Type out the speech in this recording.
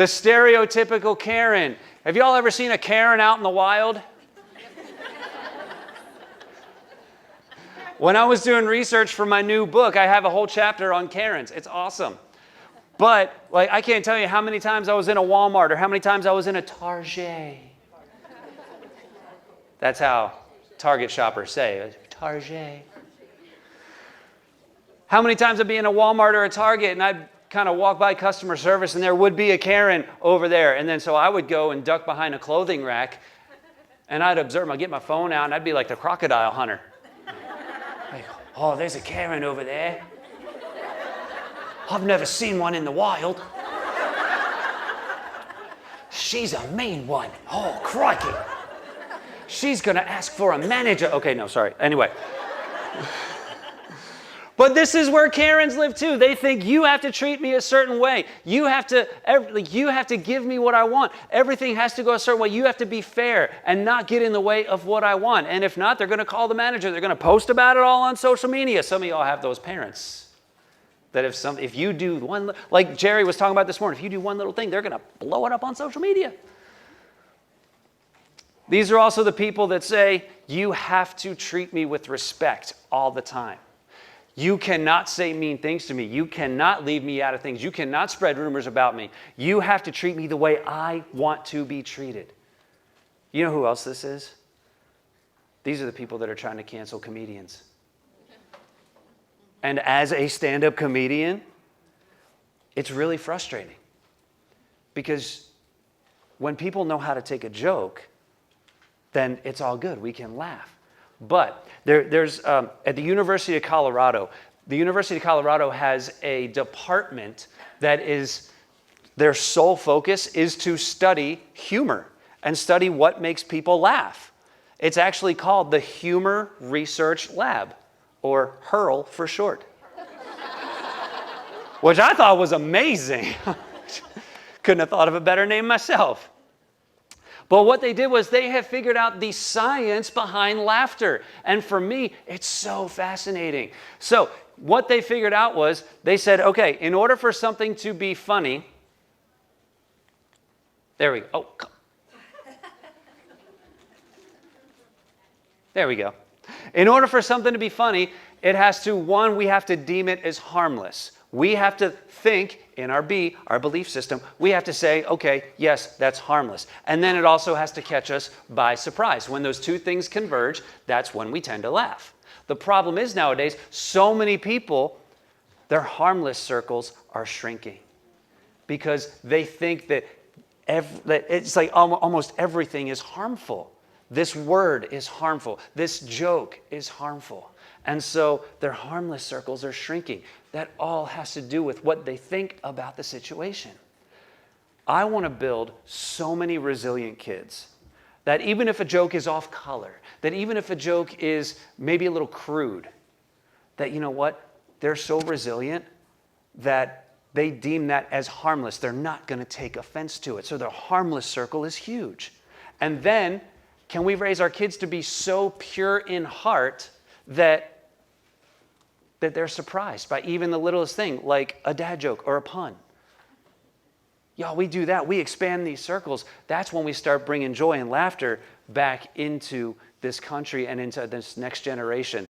The stereotypical Karen. Have y'all ever seen a Karen out in the wild? When I was doing research for my new book, I have a whole chapter on Karens. It's awesome. But like, I can't tell you how many times I was in a Walmart or how many times I was in a Target. That's how Target shoppers say, Target. How many times I'd be in a Walmart or a Target and I'd kind of walk by customer service and there would be a Karen over there. And then so I would go and duck behind a clothing rack and I'd observe them. I'd get my phone out and I'd be like the crocodile hunter. Like, oh, there's a Karen over there. I've never seen one in the wild. She's a mean one. Oh, crikey. She's going to ask for a manager. Okay, no, sorry. Anyway. But this is where Karens live too. They think you have to treat me a certain way. You have to give me what I want. Everything has to go a certain way. You have to be fair and not get in the way of what I want. And if not, they're going to call the manager. They're going to post about it all on social media. Some of y'all have those parents that if you do one, like Jerry was talking about this morning, if you do one little thing, they're going to blow it up on social media. These are also the people that say, you have to treat me with respect all the time. You cannot say mean things to me. You cannot leave me out of things. You cannot spread rumors about me. You have to treat me the way I want to be treated. You know who else this is? These are the people that are trying to cancel comedians. And as a stand-up comedian, it's really frustrating. Because when people know how to take a joke, then it's all good. We can laugh. But there's at the University of Colorado has a department that is, their sole focus is to study humor and study what makes people laugh. It's actually called the Humor Research Lab, or HURL for short, which I thought was amazing. Couldn't have thought of a better name myself. But what they did was they have figured out the science behind laughter. And for me, it's so fascinating. So what they figured out was they said, okay, in order for something to be funny, there we go. Oh, there we go. In order for something to be funny, it has to, one, we have to deem it as harmless. We have to think in our belief system, we have to say, okay, yes, that's harmless. And then it also has to catch us by surprise. When those two things converge, that's when we tend to laugh. The problem is nowadays, so many people, their harmless circles are shrinking because they think that it's like almost everything is harmful. This word is harmful. This joke is harmful. And so their harmless circles are shrinking. That all has to do with what they think about the situation. I want to build so many resilient kids that even if a joke is off color, that even if a joke is maybe a little crude, that you know what? They're so resilient that they deem that as harmless. They're not going to take offense to it. So their harmless circle is huge. And then, can we raise our kids to be so pure in heart that they're surprised by even the littlest thing, like a dad joke or a pun? Y'all, we do that. We expand these circles. That's when we start bringing joy and laughter back into this country and into this next generation.